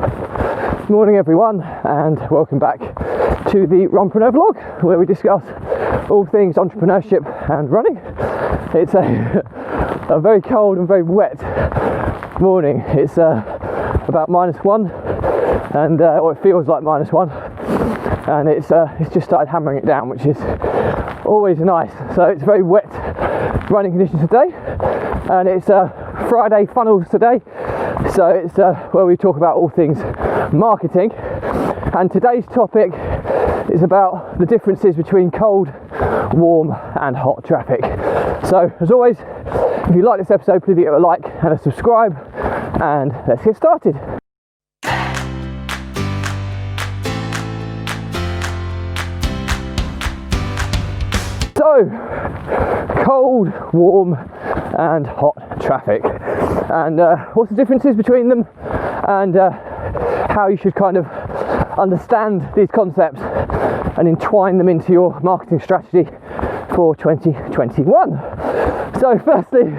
Morning everyone, and welcome back to the Runpreneur vlog, where we discuss all things entrepreneurship and running. It's a very cold and very wet morning. It's about -1, and or it feels like -1, and it's just started hammering it down, which is always nice. So it's very wet running conditions today, and it's Friday funnels today. So it's where we talk about all things marketing, and today's topic is about the differences between cold, warm and hot traffic. So as always, if you like this episode, please give it a like and a subscribe, and let's get started. So, cold, warm and hot traffic, and what's the differences between them, and how you should kind of understand these concepts and entwine them into your marketing strategy for 2021. So firstly,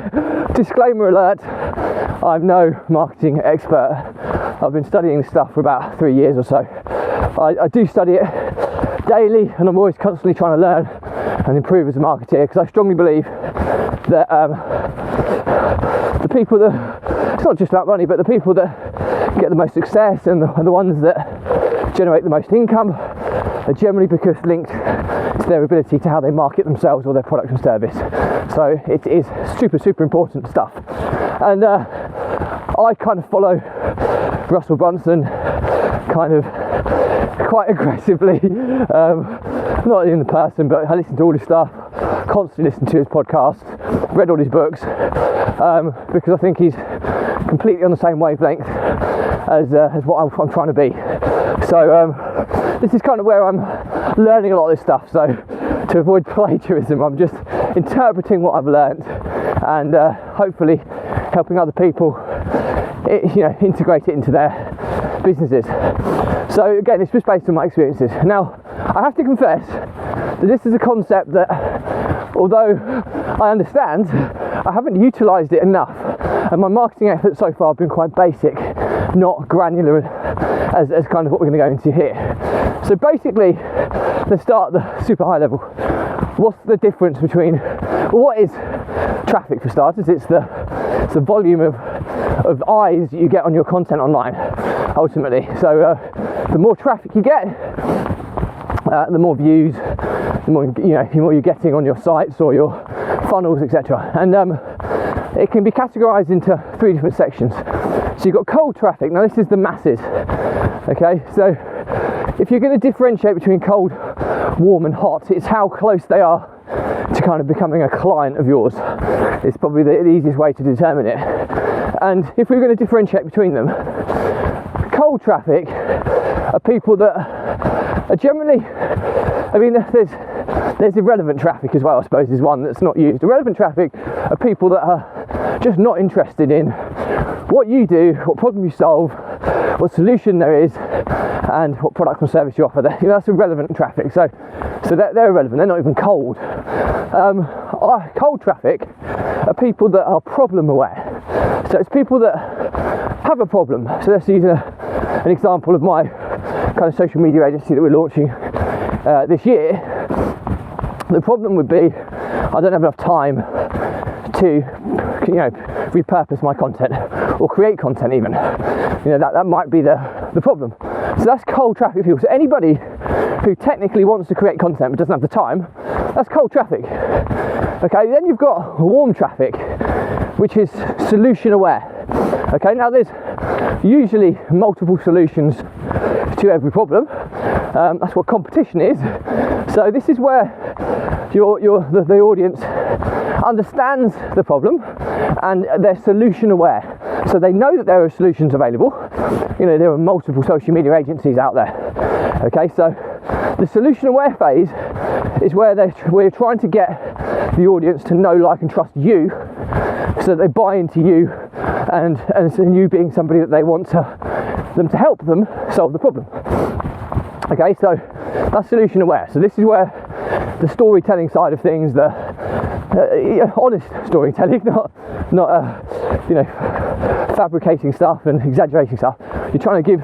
disclaimer alert, I'm no marketing expert. I've been studying this stuff for about 3 years or so. I do study it daily, and I'm always constantly trying to learn and improve as a marketeer, because I strongly believe that the people that, it's not just about money, but the people that get the most success and the ones that generate the most income are generally because linked to their ability to how they market themselves or their product and service. So it is super important stuff, and I kind of follow Russell Brunson kind of quite aggressively, not in the person, but I listen to all his stuff, constantly listen to his podcasts, read all his books, because I think he's completely on the same wavelength as what I'm trying to be. So this is kind of where I'm learning a lot of this stuff. So to avoid plagiarism, I'm just interpreting what I've learned, and hopefully helping other people, integrate it into their businesses. So again, it's just based on my experiences. Now, I have to confess that this is a concept that, although I understand, I haven't utilised it enough, and my marketing efforts so far have been quite basic, not granular as kind of what we're going to go into here. So basically, let's start at the super high level. What's the difference between, what is traffic for starters? It's the volume of eyes you get on your content online, ultimately. So the more traffic you get, the more views, the more you're getting on your sites or your funnels, etc. And it can be categorized into 3 different sections. So you've got cold traffic. Now this is the masses. Okay, so if you're going to differentiate between cold, warm and hot, it's how close they are to kind of becoming a client of yours. It's probably the easiest way to determine it. And if we're going to differentiate between them, cold traffic are people that are generally, there's irrelevant traffic as well, I suppose, is one that's not used. Irrelevant traffic are people that are just not interested in what you do, what problem you solve, what solution there is, and what product or service you offer. That's irrelevant traffic. So they're irrelevant. They're not even cold. Cold traffic are people that are problem aware. So it's people that have a problem. So let's use an example of my kind of social media agency that we're launching this year. The problem would be I don't have enough time to repurpose my content or create content even. That might be the problem. So that's cold traffic people. So anybody who technically wants to create content but doesn't have the time, that's cold traffic. Okay, then you've got warm traffic, which is solution aware. Okay, now there's usually multiple solutions to every problem. That's what competition is. So this is where the audience understands the problem and they're solution aware. So they know that there are solutions available. There are multiple social media agencies out there. Okay, so the solution aware phase is where we're trying to get the audience to know, like and trust you, so that they buy into you, and you being somebody that they want them to help them solve the problem. Okay, so that's solution aware. So this is where the storytelling side of things, the honest storytelling, not fabricating stuff and exaggerating stuff. You're trying to give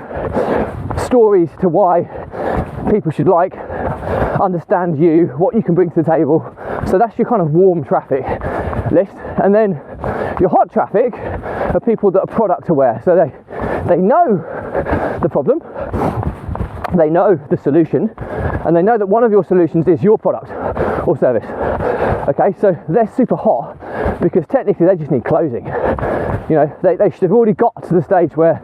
stories to why people should understand you, what you can bring to the table. So that's your kind of warm traffic list. And then your hot traffic are people that are product aware. So they know the problem, they know the solution, and they know that one of your solutions is your product or service. Okay, so they're super hot because technically they just need closing. You know, they should have already got to the stage where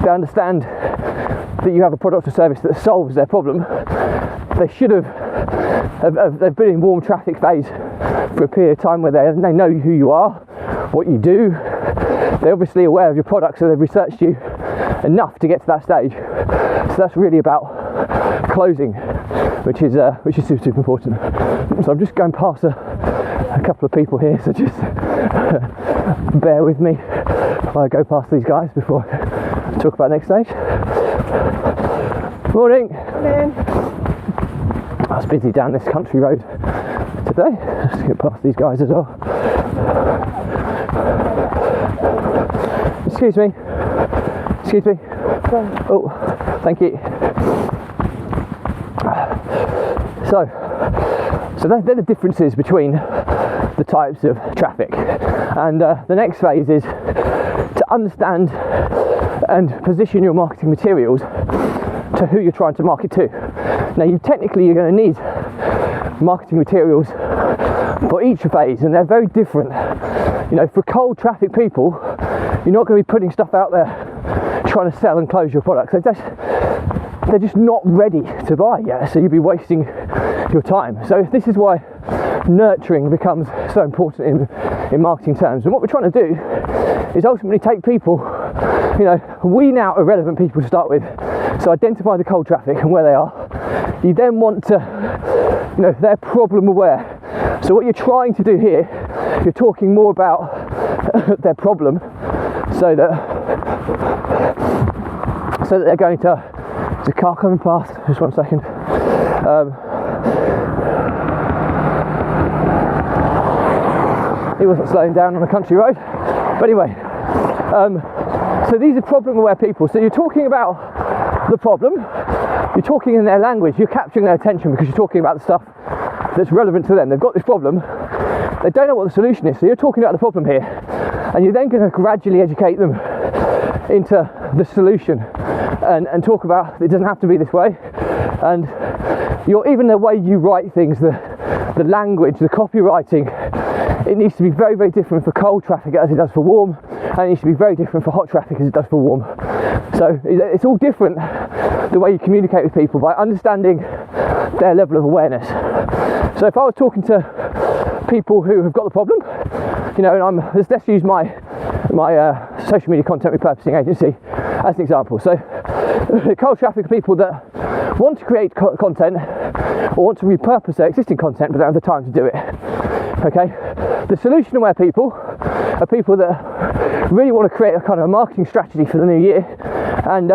they understand that you have a product or service that solves their problem. They should they've been in warm traffic phase for a period of time where they know who you are, what you do. They're obviously aware of your product, so they've researched you enough to get to that stage. So that's really about closing, which is super, super important. So I'm just going past a couple of people here, so just bear with me while I go past these guys before I talk about next stage. Morning. Morning. I was busy down this country road today. Just get past these guys as well. Excuse me. Excuse me. Oh, thank you. So they're the differences between the types of traffic. And the next phase is to understand and position your marketing materials to who you're trying to market to. Now, you're going to need marketing materials for each phase, and they're very different. You know, for cold traffic people, you're not going to be putting stuff out there trying to sell and close your products. They're just not ready to buy yet, so you'll be wasting your time. So this is why nurturing becomes so important in marketing terms. And what we're trying to do is ultimately take people, wean out irrelevant people to start with. So identify the cold traffic and where they are. You then want to, they're problem aware. So what you're trying to do here, you're talking more about their problem, so that they're going to. There's a car coming past. Just 1 second. He wasn't slowing down on a country road, but anyway. So these are problem-aware people. So you're talking about the problem. You're talking in their language. You're capturing their attention because you're talking about the stuff that's relevant to them. They've got this problem. They don't know what the solution is. So you're talking about the problem here, and you're then going to gradually educate them into the solution and talk about it doesn't have to be this way. And even the way you write things, the language, the copywriting, it needs to be very, very different for cold traffic as it does for warm, and it needs to be very different for hot traffic as it does for warm. So it's all different, the way you communicate with people, by understanding their level of awareness. So if I was talking to people who have got the problem, and let's use my social media content repurposing agency as an example. So cold traffic are people that want to create content or want to repurpose their existing content but don't have the time to do it. Okay, the solution aware people are people that really want to create a kind of a marketing strategy for the new year, and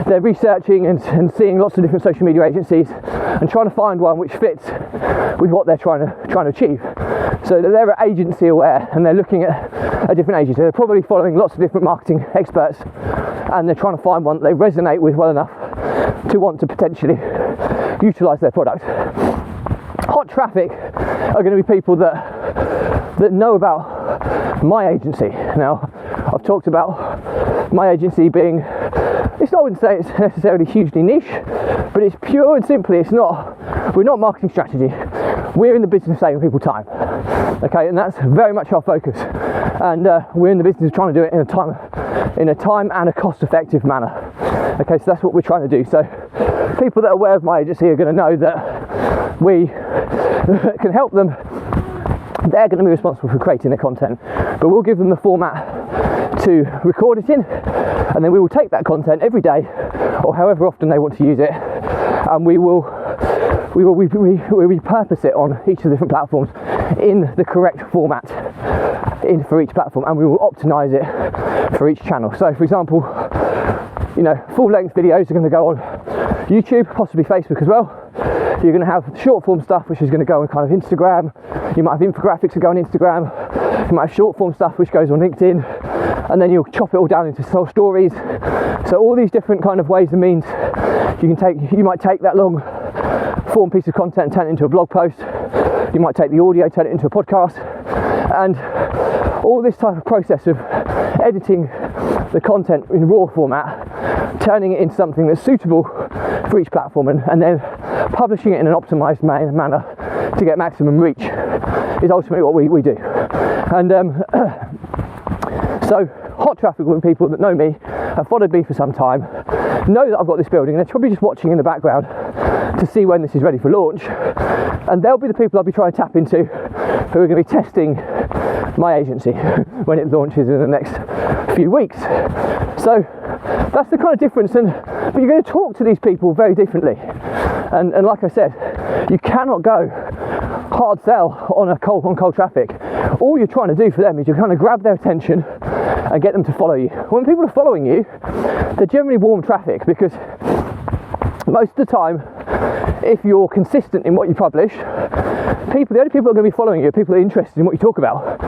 they're researching and seeing lots of different social media agencies and trying to find one which fits with what they're trying to achieve. So they're agency aware and they're looking at a different agency. They're probably following lots of different marketing experts, and they're trying to find one that they resonate with well enough to want to potentially utilise their product. Hot traffic are going to be people that know about my agency. Now, I've talked about my agency being, I wouldn't say it's necessarily hugely niche, but it's pure and simply, we're not marketing strategy. We're in the business of saving people time. Okay, and that's very much our focus. And we're in the business of trying to do it in a time and a cost-effective manner. Okay, so that's what we're trying to do. So people that are aware of my agency are going to know that we can help them. They're going to be responsible for creating their content, but we'll give them the format to record it in, and then we will take that content every day or however often they want to use it, and we will repurpose it on each of the different platforms in the correct format for each platform, and we will optimize it for each channel. So for example, full-length videos are going to go on YouTube, possibly Facebook as well. You're going to have short form stuff which is going to go on kind of Instagram. You might have infographics that go on Instagram. You might have short form stuff which goes on LinkedIn. and then you'll chop it all down into stories. So all these different kind of ways and means you might take that long form piece of content and turn it into a blog post. You might take the audio, turn it into a podcast, and all this type of process of editing the content in raw format, turning it into something that's suitable for each platform, and then publishing it in an optimized manner to get maximum reach is ultimately what we do. And so hot traffic with people that know me, have followed me for some time, know that I've got this building, and they're probably just watching in the background to see when this is ready for launch, and they'll be the people I'll be trying to tap into who are going to be testing my agency when it launches in the next few weeks. So that's the kind of difference, but you're going to talk to these people very differently, and like I said, you cannot go hard sell on cold traffic. All you're trying to do for them is you kind of grab their attention and get them to follow you. When people are following you, they're generally warm traffic, because most of the time, if you're consistent in what you publish, the only people that are going to be following you are people that are interested in what you talk about.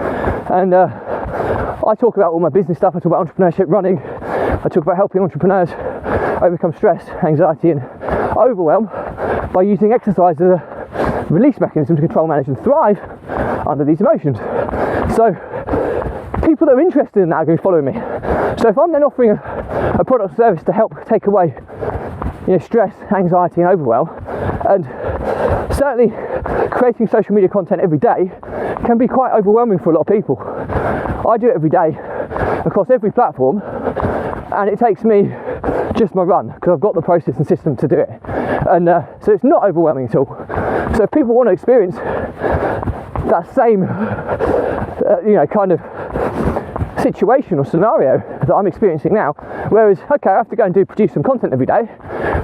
And I talk about all my business stuff. I talk about entrepreneurship, running. I talk about helping entrepreneurs overcome stress, anxiety and overwhelm by using exercise as a release mechanism to control, manage and thrive under these emotions. So people that are interested in that are going to be following me. So if I'm then offering a product or service to help take away stress, anxiety and overwhelm, and certainly creating social media content every day can be quite overwhelming for a lot of people. I do it every day across every platform, and it takes me just my run because I've got the process and system to do it, and so it's not overwhelming at all. So if people want to experience that same kind of situation or scenario that I'm experiencing now, whereas okay, I have to go and produce some content every day,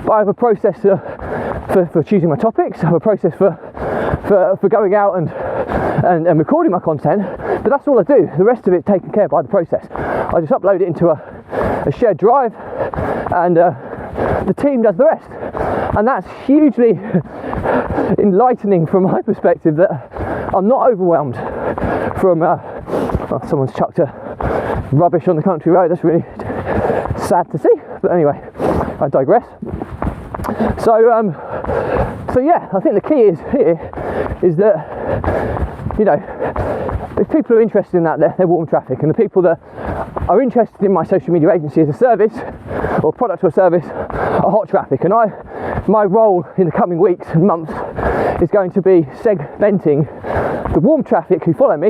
but I have a process for choosing my topics, I have a process for going out and recording my content, but that's all I do. The rest of it's taken care of by the process. I just upload it into a shared drive, and the team does the rest, and that's hugely enlightening from my perspective, that I'm not overwhelmed from someone's chucked a rubbish on the country road. That's really sad to see, but anyway, I digress. So yeah, I think the key is that if people are interested in that, they're warm traffic, and the people that are interested in my social media agency as a service or product or service are hot traffic. And my role in the coming weeks and months is going to be segmenting the warm traffic who follow me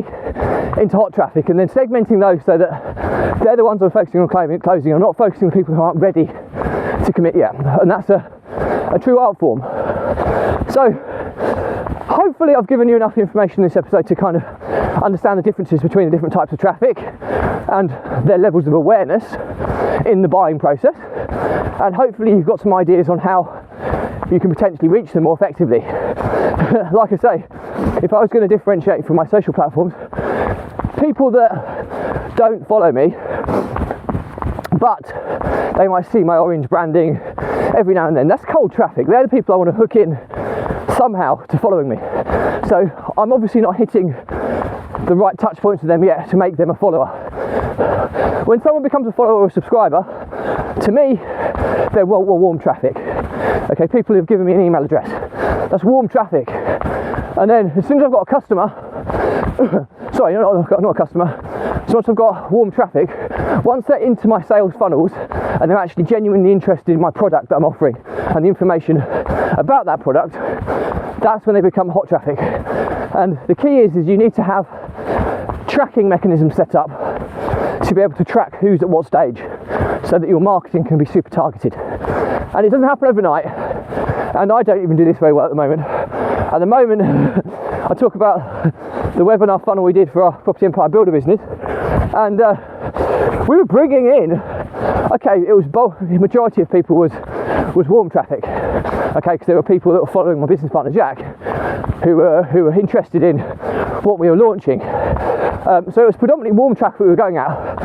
into hot traffic, and then segmenting those so that they're the ones I'm focusing on closing. I'm not focusing on people who aren't ready to commit yet, and that's a true art form. So hopefully I've given you enough information in this episode to kind of understand the differences between the different types of traffic and their levels of awareness in the buying process, and hopefully you've got some ideas on how you can potentially reach them more effectively. Like I say, if I was going to differentiate from my social platforms, people that don't follow me but they might see my orange branding every now and then, that's cold traffic. They're the people I want to hook in somehow to following me. So I'm obviously not hitting the right touch points with them yet to make them a follower. When someone becomes a follower or a subscriber, to me, they're warm traffic. Okay, people who have given me an email address, that's warm traffic. And then as soon as I've got a customer, sorry, not a customer, so once I've got warm traffic, once they're into my sales funnels and they're actually genuinely interested in my product that I'm offering and the information about that product, that's when they become hot traffic. And the key is you need to have tracking mechanisms set up to be able to track who's at what stage, so that your marketing can be super targeted. And it doesn't happen overnight, and I don't even do this very well at the moment. At the moment, I talk about the webinar funnel we did for our Property Empire Builder business, and we were bringing in, okay, it was the majority of people was warm traffic, okay, because there were people that were following my business partner Jack, who were interested in what we were launching. So it was predominantly warm traffic we were going at.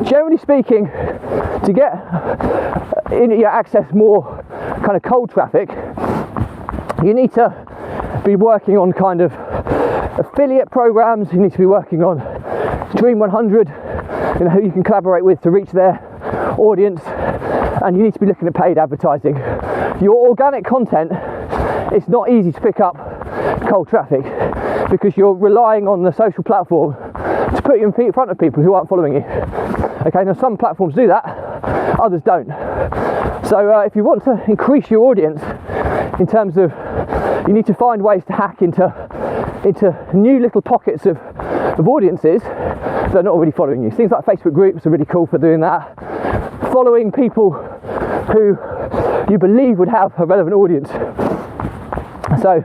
Generally speaking, to get access more kind of cold traffic, you need to be working on kind of affiliate programs, you need to be working on Dream 100 who you can collaborate with to reach their audience, and you need to be looking at paid advertising. Your organic content, it's not easy to pick up cold traffic because you're relying on the social platform to put you in front of people who aren't following you. Okay, now some platforms do that, others don't. So if you want to increase your audience, in terms of, you need to find ways to hack into new little pockets of audiences that are not already following you. Things like Facebook groups are really cool for doing that. Following people who you believe would have a relevant audience. So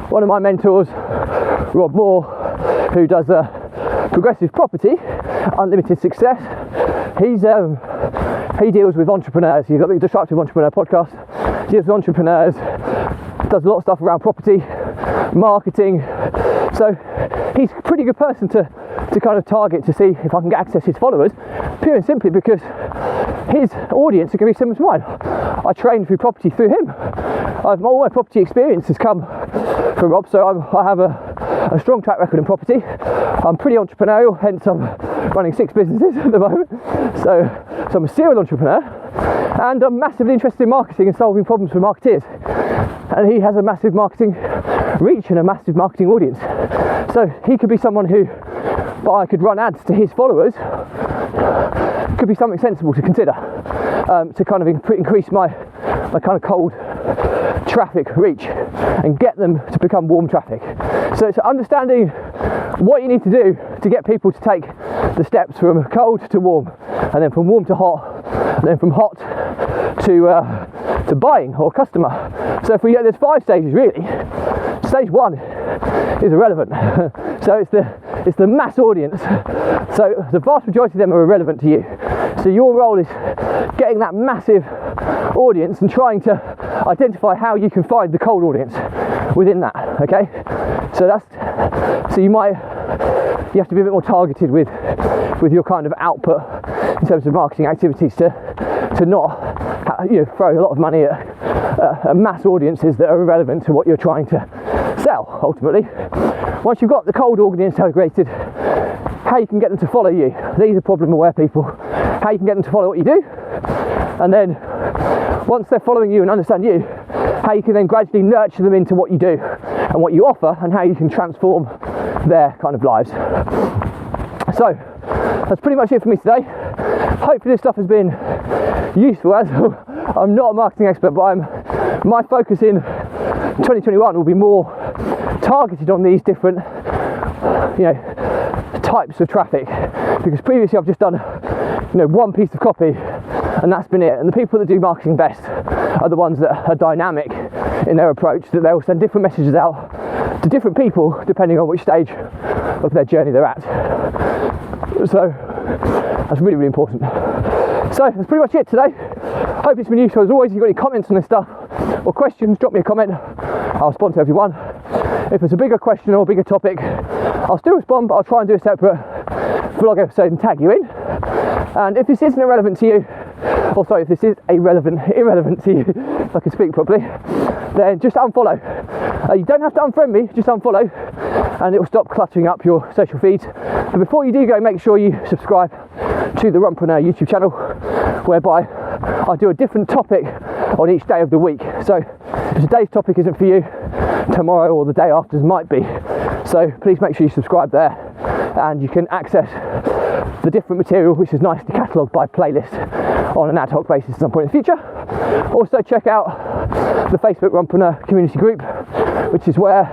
one of my mentors, Rob Moore, who does progressive property, unlimited success, he deals with entrepreneurs. He's got the Disruptive Entrepreneur podcast. He deals with entrepreneurs, does a lot of stuff around property, marketing. So he's a pretty good person to kind of target to see if I can get access to his followers, pure and simply because his audience are going to be similar to mine. I trained through property through him. All my property experience has come from Rob, so I have a strong track record in property. I'm pretty entrepreneurial, hence I'm running 6 businesses at the moment. So I'm a serial entrepreneur, and I'm massively interested in marketing and solving problems for marketeers. And he has a massive marketing reach and a massive marketing audience. So he could be someone who, but I could run ads to his followers, could be something sensible to consider to kind of increase my kind of cold traffic reach and get them to become warm traffic. So it's understanding what you need to do to get people to take the steps from cold to warm, and then from warm to hot, and then from hot to buying or customer. So if there's 5 stages really. Stage 1 is irrelevant. So it's the mass audience. So the vast majority of them are irrelevant to you. So your role is getting that massive audience and trying to identify how you can find the cold audience within that. Okay. So you have to be a bit more targeted with your kind of output in terms of marketing activities to not throw a lot of money at mass audiences that are irrelevant to what you're trying to sell ultimately. Once you've got the cold audience targeted, how you can get them to follow you. These are problem aware people. How you can get them to follow what you do, and then once they're following you and understand you, how you can then gradually nurture them into what you do and what you offer, and how you can transform their kind of lives. So that's pretty much it for me today. Hopefully this stuff has been useful. As I'm not a marketing expert, but my focus in 2021 will be more targeted on these different types of traffic, because previously I've just done one piece of copy and that's been it. And the people that do marketing best are the ones that are dynamic in their approach, that they will send different messages out to different people depending on which stage of their journey they're at. So that's really, really important. So that's pretty much it today. Hope it's been useful. As always, if you've got any comments on this stuff or questions, drop me a comment. I'll respond to everyone. If it's a bigger question or a bigger topic, I'll still respond, but I'll try and do a separate vlog episode and tag you in. And if this isn't irrelevant to you, if this is irrelevant to you, if I can speak properly, then just unfollow. You don't have to unfriend me, just unfollow, and it will stop cluttering up your social feeds. But before you do go, make sure you subscribe to the Runpreneur YouTube channel, whereby I do a different topic on each day of the week. So if today's topic isn't for you, tomorrow or the day after's might be. So please make sure you subscribe there, and you can access the different material, which is nicely catalogued by playlist on an ad hoc basis at some point in the future. Also check out the Facebook Runpreneur community group, which is where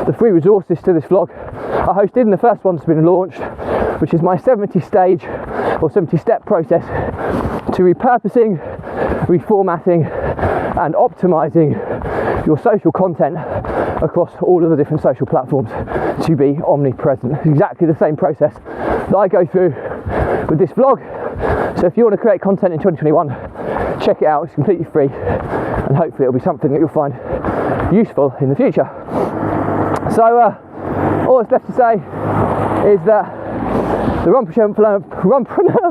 the free resources to this vlog are hosted, and the first one's been launched, which is my 70-stage or 70-step process to repurposing, reformatting and optimizing your social content across all of the different social platforms to be omnipresent. It's exactly the same process that I go through with this vlog. So if you want to create content in 2021, check it out. It's completely free, and hopefully it'll be something that you'll find useful in the future. So all that's left to say is that the Runpreneur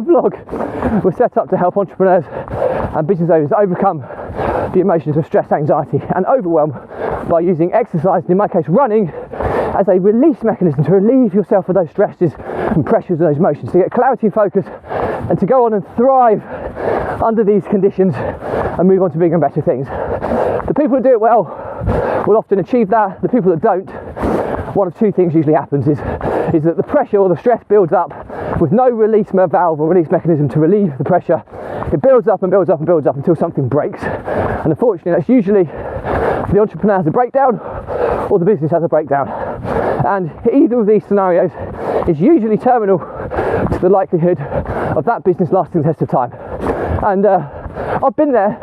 vlog was set up to help entrepreneurs and business owners overcome the emotions of stress, anxiety and overwhelm by using exercise, in my case running, as a release mechanism to relieve yourself of those stresses and pressures and those emotions, to get clarity and focus, and to go on and thrive under these conditions and move on to bigger and better things. The people who do it well will often achieve that. The people that don't, one of two things usually happens is that the pressure or the stress builds up with no release valve or release mechanism to relieve the pressure. It builds up and builds up and builds up until something breaks. And unfortunately, that's usually the entrepreneur has a breakdown or the business has a breakdown. And either of these scenarios is usually terminal to the likelihood of that business lasting the test of time. And I've been there.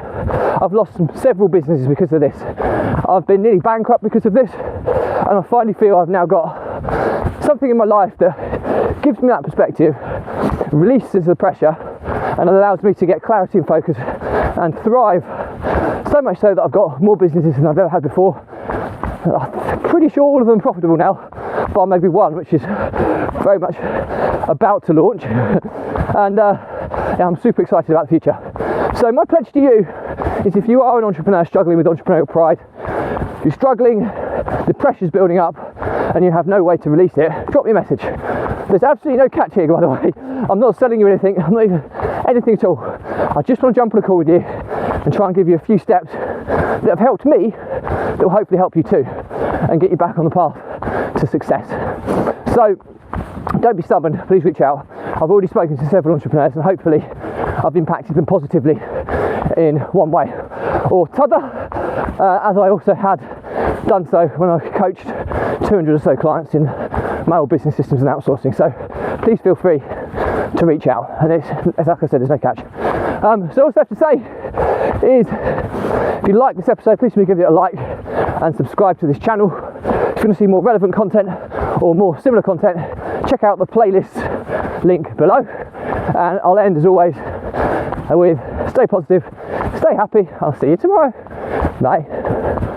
I've lost several businesses because of this. I've been nearly bankrupt because of this, and I finally feel I've now got something in my life that gives me that perspective, releases the pressure, and allows me to get clarity and focus and thrive, so much so that I've got more businesses than I've ever had before. I'm pretty sure all of them are profitable now, bar maybe one, which is very much about to launch. And yeah, I'm super excited about the future. So my pledge to you is, if you are an entrepreneur struggling with entrepreneurial pride, if you're struggling, the pressure's building up and you have no way to release it, drop me a message. There's absolutely no catch here, by the way. I'm not selling you anything, I'm not even anything at all. I just want to jump on a call with you and try and give you a few steps that have helped me, that will hopefully help you too, and get you back on the path to success. So don't be stubborn, please reach out. I've already spoken to several entrepreneurs and hopefully I've impacted them positively in one way or t'other, as I also had done so when I coached 200 or so clients in my old business systems and outsourcing. So please feel free to reach out, and it's like I said, there's no catch. So all I have to say is, if you like this episode, please give it a like and subscribe to this channel. If you want to see more relevant content or more similar content, check out the playlist link below. And I'll end as always with stay positive, stay happy. I'll see you tomorrow. Bye.